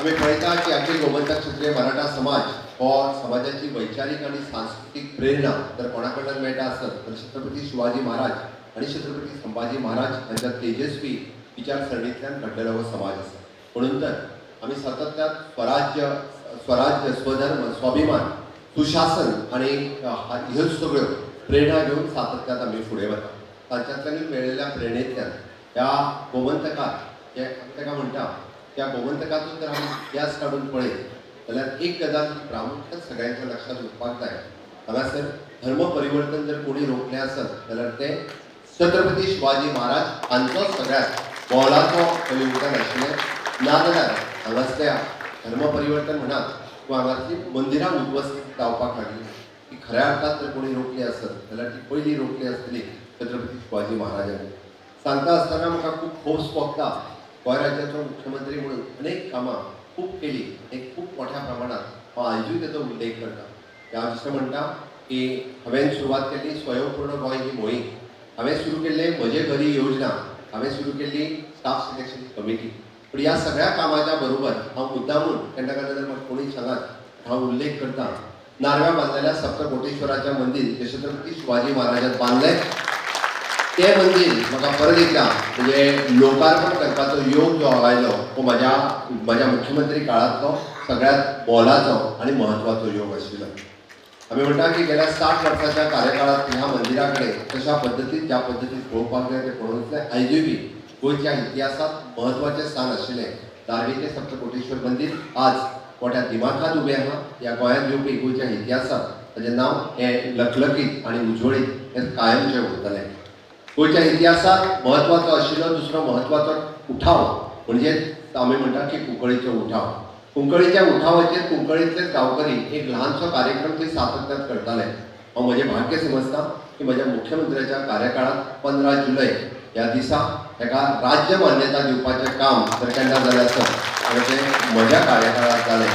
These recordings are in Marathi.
आम्ही पळयता की अखिल गोमंतक क्षत्रिय मराठा समाज हो समाजाची वैचारिक आणि सांस्कृतिक प्रेरणा जर कोणाकडून मेळटा आसत तर छत्रपती शिवाजी महाराज आणि छत्रपती संभाजी महाराज यांच्या तेजस्वी विचारसरणीतल्यान घडलेलो हो समाज आसा. म्हणून तर आम्ही सातत्यात स्वराज्य स्वधर्म स्वाभिमान सुशासन आणि ह्यो सगळ्यो प्रेरणा घेऊन सातत्यात आम्ही फुडें वता. तांच्यांतल्यान मेळिल्ल्या प्रेरणेंतल्यान ह्या गोमंतकात जे ताका म्हणटा त्या गोमंतकातून जर आम्ही इतिहास काढून पळयत जाल्यार एक गजाल प्रामुख्यान सगळ्यांच्या लक्षात उरपाक जाय. हांगासर धर्म परिवर्तन जर कोणी रोखलें आसत जाल्यार ते छत्रपती शिवाजी महाराज हांचो सगळ्यात मोलाचो योगदान आशिल्लें. नाजाल्यार हांगासल्या धर्म परिवर्तन म्हणात किंवा हांगासली मंदिरां उद्वस्थीत जावपाक लागली ती खऱ्या अर्थात जर कोणी रोखली आसत जाल्यार ती पयली रोखली आसतली छत्रपती शिवाजी महाराजांनी. सांगता आसतना म्हाका खूब खोस भोगता. गोंय राज्याचो मुख्यमंत्री म्हणून अनेक कामां खूब केली एक खूब मोठ्या प्रमाणात हांव आयजूय ताचो उल्लेख करता. हांव अशें म्हणटा की हांवें सुरवात केल्ली स्वयंपूर्ण गोंय ही मोहीम. हांवें सुरू केल्ले म्हजे घरी योजना. हांवें सुरू केल्ली स्टाफ सिलेक्शन कमिटी. पूण ह्या सगळ्या कामाच्या बरोबर हांव मुद्दामून केन्ना केन्ना जर म्हाका कोणी सांगात हांव उल्लेख करता नारव्या बांदलेल्या सप्तकोटेश्वराचें मंदीर जे छत्रपती शिवाजी महाराजान बांदलें ते मंदीर म्हाका परत एकदा म्हणजे लोकार्पण करपाचो योग जो आयलो तो म्हज्या मुख्यमंत्री काळांतलो सगळ्यात मोलाचो आनी म्हत्वाचो योग आशिल्लो. आमी म्हणटा की गेल्या 60 वर्सांच्या कार्यकाळात ह्या मंदिरा कडेन कशा पद्दतीन ज्या पद्दतीन पळोवपाक जाय ते पळोवनतले आयजूय बी गोंयच्या इतिहासांत म्हत्वाचें स्थान आशिल्लें धारवेचें सप्तकोटेश्वर मंदीर आज मोठ्या दिमाखात उबें आहा. ह्या गोंयांत येवपी गोंयच्या इतिहासांत ताचें नांव हें लखलखीत आनी उजवळीत हें कायमचें उरतलें. गोंयच्या इतिहासात म्हत्वाचो आशिल्लो दुसरो म्हत्वाचो उठाव म्हणजे आमी म्हणटा की कुंकळीचो उठाव. कुंकळीच्या उठावाचेर कुंकळीतले गांवकरी एक ल्हानसो कार्यक्रम थंय सातत्यात करताले. हांव म्हजें भाग्य समजता की म्हज्या मुख्यमंत्र्याच्या कार्यकाळात 15 जुलय ह्या दिसा ताका राज्य मान्यता दिवपाचें काम जर केन्ना जालें आसत जाल्यार तें म्हज्या कार्यकाळात जालें.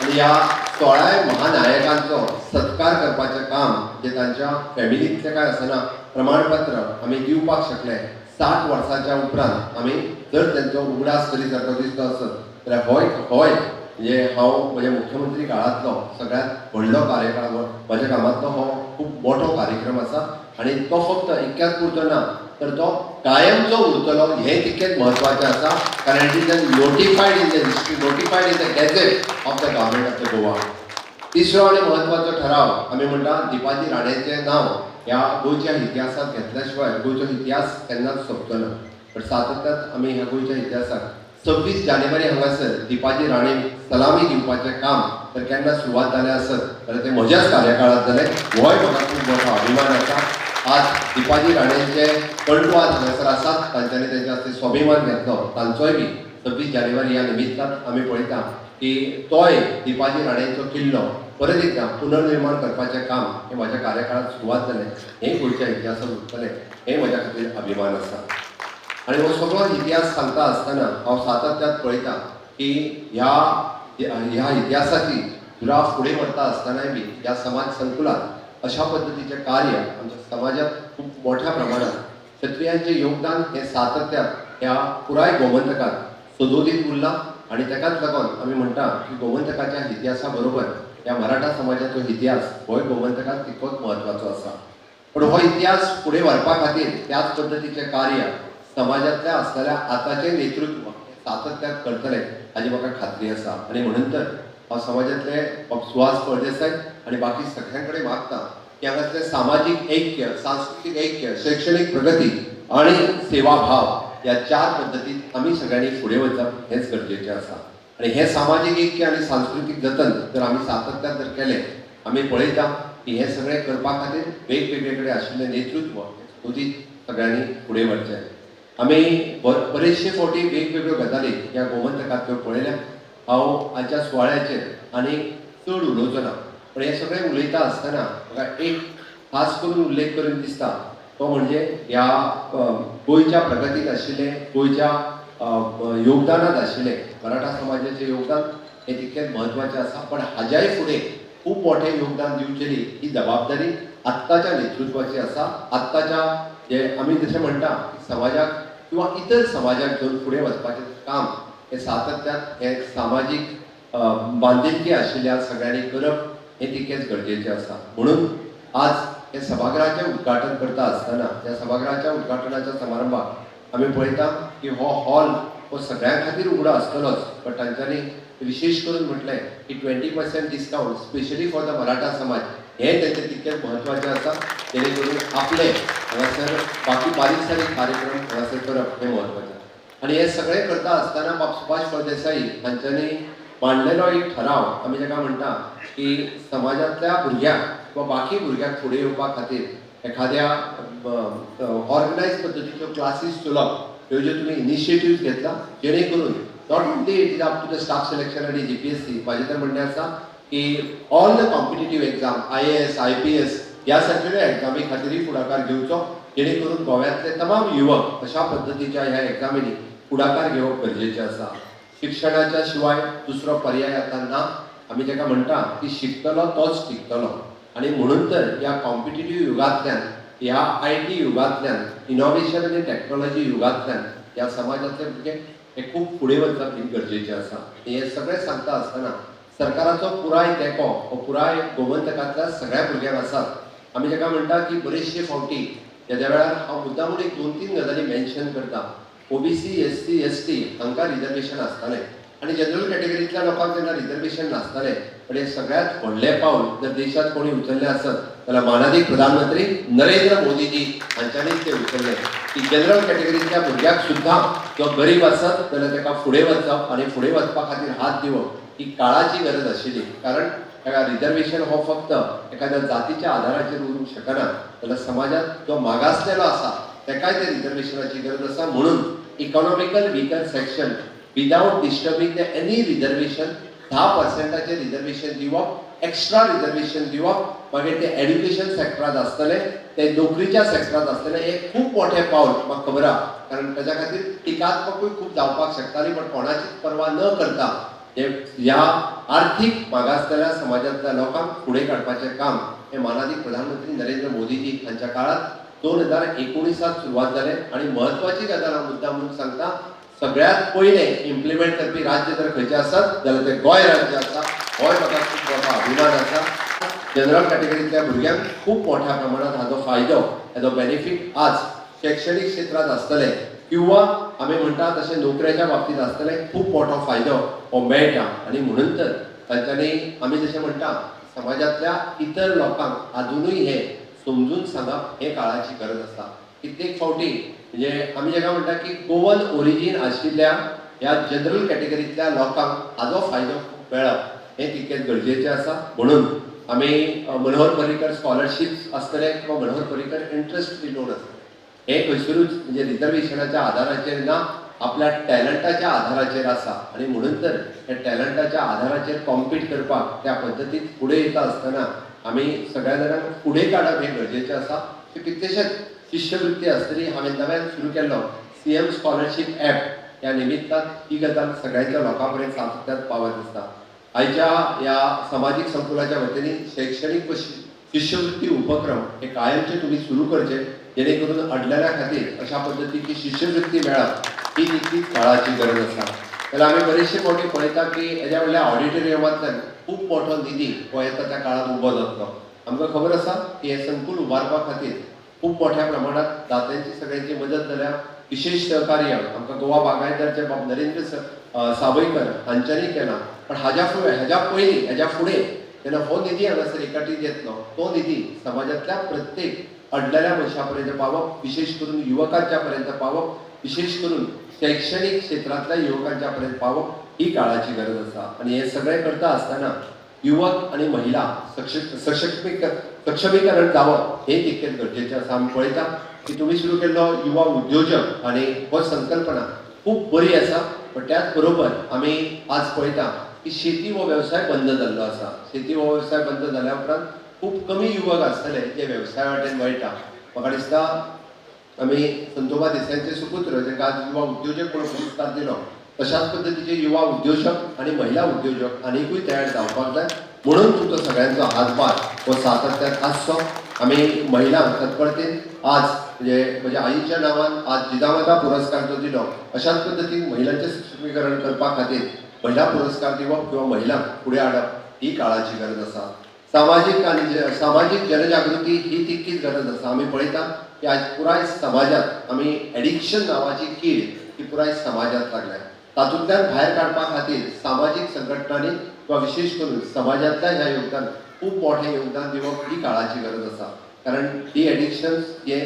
आनी ह्या 16 महानायकांचो सत्कार करपाचें काम जे तांच्या फॅमिलींतलें काय आसना प्रमाणपत्र आमी दिवपाक शकले 60 वर्सांच्या उपरांत आमी जर तेंचो उगडास करीत सारको दिसता आसत जाल्यार होय म्हणजे हांव म्हज्या मुख्यमंत्री काळांतलो सगळ्यात व्हडलो कार्यकाळ म्हज्या कामांतलो हो खूब मोठो कार्यक्रम आसा. आनी तो फक्त इतक्याच पुरतो ना तर तो कायमचो उरतलो हें तितकेंच म्हत्वाचें आसा कारण it is नोटिफायड in the history नोटिफायड in the gadget of the government of the Goa. तिसरो आनी म्हत्वाचो ठराव आमी म्हणटा दिपाजी राणेचें नांव ह्या गोंयच्या इतिहासांत घेतल्या गोंयचो इतिहास केन्नाच सोंपचो. पण सातत्यात आमी ह्या गोंयच्या इतिहासाक 26 जानेवारी हांगासर दिपाजी राणे सलामी दिवपाचें काम जर केन्ना सुरवात जालें आसत जाल्यार तें म्हज्याच कार्यकाळांत जालें. होय म्हाका खूब मोठो अभिमान आसा. आज दिपाजी राणेंचे पणटूआज हांगासर आसात तांच्यांनी तेंच्या हस्ते स्वाभिमान घेतलो तांचोय बी 26 जानेवारी ह्या निमित्तान आमी पळयता की तोय दिपाजी राणेंचो किल्लो परत एकदा पुनर्निर्माण करपाचें काम हें म्हाज्या कार्यकाळांत सुरवात जालें. हें गोंयच्या इतिहासांत उरतलें हें म्हज्या खातीर अभिमान आसा. आनी हो सगळो इतिहास सांगता आसतना हांव सातत्यात पळयता की ह्या इतिहासाची दुराव फुडें व्हरता आसतनाय बी ह्या समाज संकुलात अशा पद्दतीचें कार्य आमच्या समाजात खूब मोठ्या प्रमाणात क्षत्रियांचें योगदान हें सातत्यात ह्या पुराय गोमंतकात सदोदीत उरलां. आनी ताकाच लागून आमी म्हणटा की गोमंतकाच्या इतिहासा बरोबर ह्या मराठा समाजाचो इतिहास होय गोमंतकात तितकोच म्हत्वाचो आसा. पूण हो इतिहास फुडें व्हरपा खातीर त्याच पद्दतीचें कार्य समाजांतल्या आसलेल्या आतांचें नेतृत्व सातत्यात करतले हाची म्हाका खात्री आसा. आनी म्हणून तर हांव समाजांतले सुहास फळदेसाय आनी बाकी सगळ्यां कडेन मागता की हांगासलें सामाजीक ऐक्य सांस्कृतीक ऐक्य शैक्षणीक प्रगती आनी सेवा भाव ह्या 4 पद्दतींत आमी सगळ्यांनी फुडें वचप हेंच गरजेचें आसा. आनी हें सामाजीक ऐक्य आनी सांस्कृतीक जतन जर आमी सातत्यात जर केलें आमी पळयता की हें सगळें करपा खातीर वेगवेगळे कडेन आशिल्लें नेतृत्व सदीत सगळ्यांनी फुडें व्हरचें. आमी बरेचशे फावटी वेगवेगळ्यो गजाली ह्या गोमंतकांतल्यो पळयल्या. हांव आजच्या सुवाळ्याचेर आनी चड उलोवचो ना पण हें सगळें उलयता आसतना म्हाका एक खास करून उल्लेख करून दिसता तो म्हणजे ह्या गोंयच्या प्रगतीत आशिल्लें गोंयच्या योगदानात आशिल्लें मराठा समाजाचें योगदान हें तितकेंच म्हत्वाचें आसा. पण हाज्याय फुडें खूब मोठें योगदान दिवचेली ही जबाबदारी आत्ताच्या नेतृत्वाची आसा. आत्ताच्या जे आमी जशें म्हणटा समाजाक किंवा इतर समाजाक घेवन फुडें वचपाचें काम हे सातत्यान हे सामाजीक बांधिलकी आशिल्ल्या सगळ्यांनी करप हे तितकेच गरजेचें आसा. म्हणून आज हे सभागृहाचें उद्घाटन करता आसतना ह्या सभागृहाच्या उद्घाटनाच्या समारंभाक आमी पळयता की हो हॉल हो सगळ्यां खातीर उगडो आसतलोच, पण तांच्यांनी विशेष करून म्हटलें की 20% discount specially for the Maratha समाज हे तेंचें तितकेच म्हत्वाचें आसा, जेणे करून आपले हांगासर बाकी बारीक सारीक कार्यक्रम हांगासर करप हें म्हत्वाचें. आणि हे सगळें करता आसतना बाब सुभाष फळदेसाई हांच्यांनी मांडलेलो एक ठराव आमी जाका म्हणटा की समाजांतल्या भुरग्यांक किंवा बाकी भुरग्यांक फुडें येवपा खातीर एखाद्या ऑर्गनायज पद्दतीच्यो क्लासीस चलोवप, ह्यो ज्यो तुमी इनिशिएटिव्ह घेतला जेणे करून not only it is up to the staff selection आनी जीपीएससी, म्हाजें तर म्हणणें आसा की all the competitive exam IAS IPS ह्या सारकेल्यो एग्जामी खातीरय फुडाकार घेवचो, जेणे करून गोव्यातले तमाम युवक अशा पद्दतीच्या ह्या एग्जामीनी फुडाकार घेवप गरजेचें आसा. शिक्षणाच्या शिवाय दुसरो पर्याय आता ना. आमी जाका म्हणटा की शिकतलो तोच टिकतलो. आणि म्हणून तर ह्या कॉम्पिटिटीव युगांतल्यान ह्या IT युगांतल्यान इनोव्हेशन आनी टेक्नॉलॉजी युगांतल्यान ह्या समाजातले भुरगे हे खूब फुडें वचप ही गरजेचें आसा. हे सगळें सांगता आसतना सरकाराचो पुराय तेंको हो पुराय गोमंतकांतल्या सगळ्या भुरग्यांक आसा. आमी जाका म्हणटा की बरेचशे फावटी ज्या वेळार हांव मुद्दामून एक 2-3 गजाली मेन्शन करता. OBC SC ST हांकां रिजर्वेशन आसतालें आनी जनरल कॅटेगरींतल्या लोकांक तेन्ना रिजर्वेशन नासतालें. पण हे सगळ्यांत व्हडलें पावल जर देशांत कोणी उचल्लें आसत जाल्यार माननीय प्रधानमंत्री नरेंद्र मोदीजी हांच्यांनीच तें उचल्लें की जनरल कॅटेगरींतल्या भुरग्याक सुद्दां जो गरीब आसत जाल्यार ताका फुडें वचप आनी फुडें वचपा खातीर हात दिवप ही काळाची गरज आशिल्ली. कारण रिजर्वेशन हो फक्त एखाद्या जातीच्या आधाराचेर उरूंक शकना, जाल्यार समाजात जो मागासलेलो आसा तेकाय ते रिजर्वेशनाची गरज आसा. म्हणून economical weaker section without disturbing the any reservation 10% reservation दिवप, एक्स्ट्रा रिजर्वेशन दिवप, मागीर ते एड्युकेशन सेक्टरात आसतले, ते नोकरीच्या सेक्टरात आसतले. हे खूब मोठें पावल म्हाका खबर आहा, कारण ताच्या खातीर टिकात्मकूय खूब जावपाक शकताली. पण कोणाचीच पर्वा न करता ह्या आर्थीक मागासलेल्या समाजांतल्या लोकांक फुडें काडपाचें काम हे माननीय प्रधानमंत्री नरेंद्र मोदीजी हांच्या काळात 2019 सुरवात जालें. आणि म्हत्वाची गजाल हांव मुद्दाम म्हणून सांगता, सगळ्यात पयलें इम्प्लिमेंट करपी राज्य जर खंयचें आसत जाल्यार तें गोंय राज्य आसा. गोंय म्हाका खूब मोठो अभिमान आसा. जनरल कॅटेगरींतल्या भुरग्यांक खूब मोठ्या प्रमाणात हाचो फायदो, हाचो बेनिफीट आज शैक्षणीक क्षेत्रात आसतले किंवा आमी म्हणटा तशें नोकऱ्याच्या बाबतींत आसतले, खूब मोठो फायदो हो मेळटा. आनी म्हणून तर तांच्यांनी आमी जशें म्हणटा समाजांतल्या इतर लोकांक आजुनूय हे समजून सांगप हे काळाची गरज आसा. कित्येक फावटी म्हणजे आमी जाका म्हणटा की गोवन ओरिजीन आशिल्ल्या ह्या जनरल कॅटेगरींतल्या लोकांक हाचो फायदो खूब मेळप हे तितकेच गरजेचें आसा. म्हणून आमी मनोहर पर्रीकर स्कॉलरशिप्स आसतले किंवा Manohar Parrikar interest free loan आसतले, हे खंयसरूच म्हणजे रिजर्वेशनाच्या आधाराचेर ना, आपल्या टॅलंटाच्या आधाराचेर आसा. आणि म्हणून तर हे टॅलंटाच्या आधाराचेर कॉम्पीट करपाक त्या पद्दतीन फुडें येता आसतना आमी सगळ्या जाणांक फुडें काडप हे गरजेचें आसा. कितलेशेच शिश्यवृत्ती आसतली. हांवें नव्यान सुरू केल्लो CM स्कॉलरशीप ॲप, ह्या निमित्तान ही गजाल सगळ्यांच्या लोकां पर्यंत सातत्यान पावत आसता. आयच्या ह्या सामाजीक संकुलाच्या वतीन शैक्षणीक शिश्यवृत्ती उपक्रम हे कायमचे तुम्ही सुरू करचे, जेणे करून अडलेल्या खातीर अशा पद्दतीची शिश्यवृत्ती मेळप ही तितकीच काळाची गरज आसा. जाल्यार आमी बरेचशे फावटी पळयता की हेज्या व्हडल्या ऑडिटोरियमांतल्यान खूब मोठो निधी हो येता त्या काळात उबो जातलो. आमकां खबर आसा की हे संकूल उबारपा खातीर खूब मोठ्या प्रमाणात दात्यांची सगळ्यांची मदत जाल्या. विशेष सहकार्य आमकां गोवा बागायतदारचे बाब नरेंद्र सावयकर हांच्यांनी केलां. पण हाज्या पयलीं हाज्या फुडें जेन्ना हो निधी हांगासर एकत्रीत येतलो, तो निधी समाजांतल्या प्रत्येक अडलेल्या मनशा पर्यंत पावप, विशेष करून युवकांच्या पर्यंत पावप, विशेष करून शैक्षणीक क्षेत्रांतल्या युवकांच्या पर्यंत पावप ही काळाची गरज आसा. आणि हे सगळें करता आसतना युवक आणि महिला सक्षमीकरण जावप हे तितकेच गरजेचें आसा. आमी पळयता की तुमी सुरू केल्लो युवा उद्योजक आनी हो संकल्पना खूब बरी आसा. पण त्याच बरोबर आमी आज पळयता की शेती हो वेवसाय बंद जाल्लो आसा. शेती हो वेवसाय बंद जाल्या उपरांत खूब कमी युवक आसतले जे वेवसाया वाटेन वळटा. म्हाका दिसता आमी संतोबा देसाईंचे सुपुत्र जेका आज युवा उद्योजक म्हणून पुरस्कार दिलो, तशाच पद्दतीचे युवा उद्योजक आणि महिला उद्योजक आनीकूय तयार जावपाक जाय. म्हणून तुमचो सगळ्यांचो हातभार हो सातत्यान आसचो. आमी महिलांक तत्परतेन आज म्हणजे आईच्या नावान आज जिजामाता पुरस्कार जो दिलो अशाच पद्दतीन महिलांचे सक्षमीकरण करपा खातीर महिला पुरस्कार दिवप किंवा महिलांक फुडें हाडप ही काळाची गरज आसा. सामाजिक जनजागृती ही तितकीच गरज आसा. आमी पळयता की आज पुराय समाजात आमी एडिक्शन नावाची कीड ही पुराय समाजात लागल्या. तातूंतल्यान भायर काडपा खातीर सामाजीक संघटनांनी किंवा विशेष करून समाजातल्या ह्या योगदान खूब मोठें योगदान दिवप ही काळाची गरज आसा. कारण ही एडिक्शन्स हे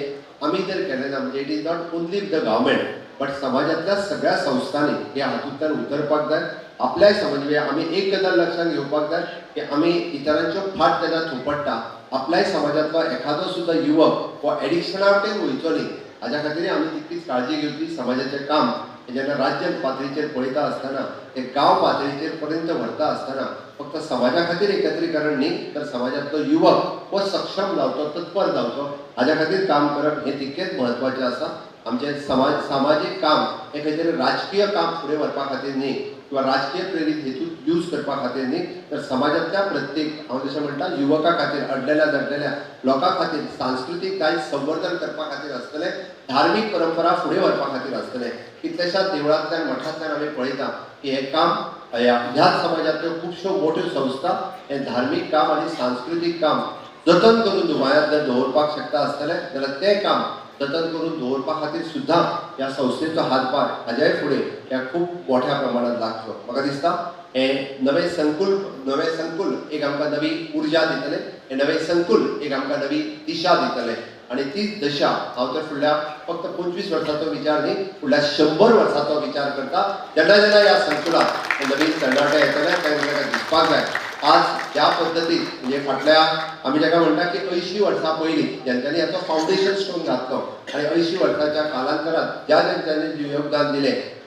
आमी जर केलें ना म्हणजे it is not only the government but समाजातल्या सगळ्या संस्थांनी हे हातूंतल्यान उतरपाक जाय. आपल्याय समाज आमी एक गजाल लक्षात घेवपाक जाय की आमी इतरांच्यो फाट जेन्ना थोपटता आपल्याय समाजातलो एखादो सुद्धा युवक हो एडिक्शना वटेन वयचो न्ही हाज्या खातीर आमी तितकीच काळजी घेवची. समाजाचें काम जेन्ना राज्य पातळीचेर पळयता आसतना ते गांव पातळीचेर पर्यंत व्हरता आसतना फक्त समाजा खातीर एकत्रीकरण न्ही तर समाजातलो युवक हो सक्षम जावचो तत्पर जावचो हाज्या खातीर काम करप हें तितकेंच म्हत्वाचें आसा. आमचें सामाजीक काम हें खंय तरी राजकीय काम फुडें व्हरपा खातीर न्ही किंवा राजकीय प्रेरीत हेतून यूज करपा खातीर न्ही तर समाजातल्या प्रत्येक हांव जशें म्हणटा युवका खातीर अडलेल्या दडलेल्या लोकां खातीर सांस्कृतीक दायज संवर्धन करपा खातीर आसतलें. धार्मीक परंपरा फुडें व्हरपा खातीर आसतलें. कितल्याशाच देवळांतल्यान मठांतल्यान आमी पळयता की हें काम ह्याच समाजांतल्यो खुबश्यो मोठ्यो संस्था हें धार्मीक काम आनी सांस्कृतीक काम जतन करून दुबायांत जर दवरपाक शकता आसतलें जाल्यार तें काम जतन करून दवरपा खातीर सुद्दां ह्या संस्थेचो हातभार हाज्याय फुडें ह्या खूब मोठ्या प्रमाणांत लागचो. म्हाका दिसता हे नवे संकुल एक आमकां नवी उर्जा दितले. हे नवे संकुल एक आमकां नवी दिशा दितले आणि तीच दिशा हांव तर फुडल्या फक्त 25 वर्सांचो विचार न्ही फुडल्या 100 वर्सांचो विचार करता. जेन्ना जेन्ना ह्या संकुलात नवीन तरणाटे येतले तेन्ना दिसपाक जाय आज ह्या पद्दतीन म्हणजे फाटल्या आमी जाका म्हणटा की 80 वर्सां पयलीं जेंच्यांनी हाचो फावंडेशन स्टोन घातलो आनी 80 वर्सांच्या कालांतरांत ज्यांनी योगदान दिलें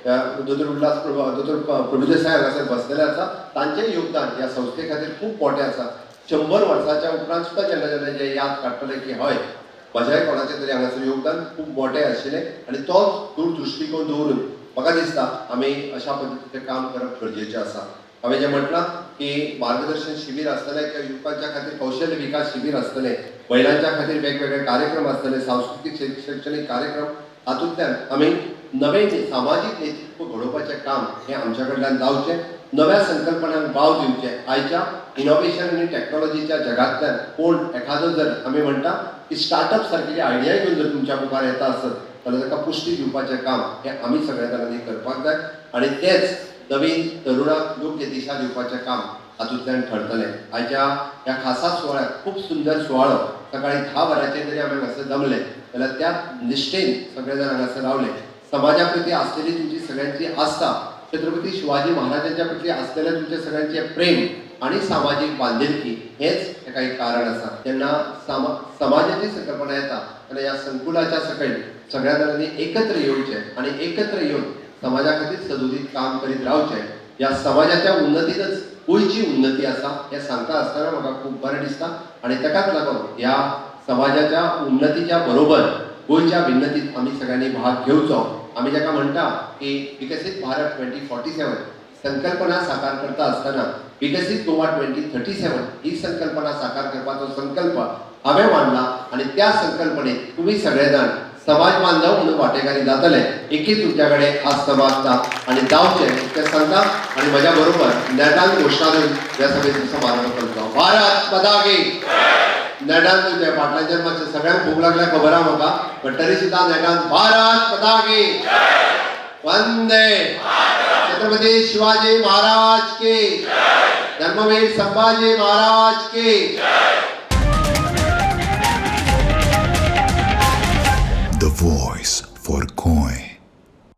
दोतोर प्रभुदेसाय हांगासर बसलेले आसा तांचें योगदान ह्या संस्थे खातीर खूब मोठें आसा. 100 वर्सांच्या उपरांत सुद्दां जेन्ना जेन्ना जे याद काडटले की हय म्हज्याय कोणाचें तरी हांगासर योगदान खूब मोठें आशिल्लें आणि तोच दूरदृश्टीकोन दवरून म्हाका दिसता आमी अशा पद्दतीचें काम करप गरजेचें आसा. हांवें जें म्हटलां की मार्गदर्शन शिबीर आसतलें किंवा युवकांच्या खातीर कौशल्य विकास शिबीर आसतलें महिलांच्या खातीर वेगवेगळे कार्यक्रम आसतले सांस्कृतीक शैक्षणीक कार्यक्रम हातूंतल्यान आमी नवें सामाजीक नेतृत्व घडोवपाचें काम हें आमच्या कडल्यान जावचें. नव्या संकल्पनांक वाव दिवचें. आयच्या इनोव्हेशन आनी टॅक्नॉलॉजीच्या जगांतल्यान कोण एखादो जर आमी म्हणटा की स्टार्टअप सारकिली आयडिया घेवन जर तुमच्या मुखार येता आसत जाल्यार ताका पुष्टी दिवपाचें काम हें आमी सगळ्या जाणांनी करपाक जाय आनी तेंच नवीन तरुणाक योग्य दिशा दिवपाचें काम हातूंतल्यान ठरतलें. आयच्या ह्या खासा सुवाळ्याक खूब सुंदर सुवाळो सकाळी 10 वरांचेर जरी आमी हांगासर जमले जाल्यार त्या निश्ठेन सगळे जाण हांगासर रावले. समाजा प्रती आसलेली तुमची सगळ्यांची आस्था छत्रपती शिवाजी महाराजांच्या प्रती असलेलें तुमचे सगळ्यांचे प्रेम आणि सामाजिक बांधिलकी हेच हेका एक कारण आसा. जेन्ना समाजाची संकल्पना येता तेन्ना ह्या संकुलाच्या सकयल सगळ्या जाणांनी एकत्र येवचें आणि एकत्र येवन समाजा खातीर सदोदीत काम करीत रावचें. ह्या समाजाच्या उन्नतीनच गोंयची उन्नती आसा हें सांगता आसतना म्हाका खूब बरें दिसता आणि ताकाच लागून ह्या समाजाच्या उन्नतीच्या बरोबर गोंयच्या उन्नतीत आमी सगळ्यांनी भाग घेवचो. आमी जाका म्हणटा की विकसीत भारत 2047 संकल्पना साकार करता आसतना विकसीत गोवा 2037 ही संकल्पना साकार करपाचो संकल्प हांवें मांडला आणि त्या संकल्पनेत तुम्ही सगळे जाण समाज बांधव म्हणून वाटेकारी जातले एकी तुमच्या कडेन आस्त मागता आणि जावचे ते सांगता आणि म्हज्या बरोबर नेटान घोषणा दिवन ह्या सभेचो समारोप करतो. भारत माता की नेटान तुमच्या फाटल्याच्यान मातशें सगळ्यांक भूक लागल्या खबर आहा म्हाका पण तरी सुद्दां नेटान भारत माता की वंदे छत्रपती शिवाजी महाराज की धर्मवीर संभाजी महाराज की. The voice for coin.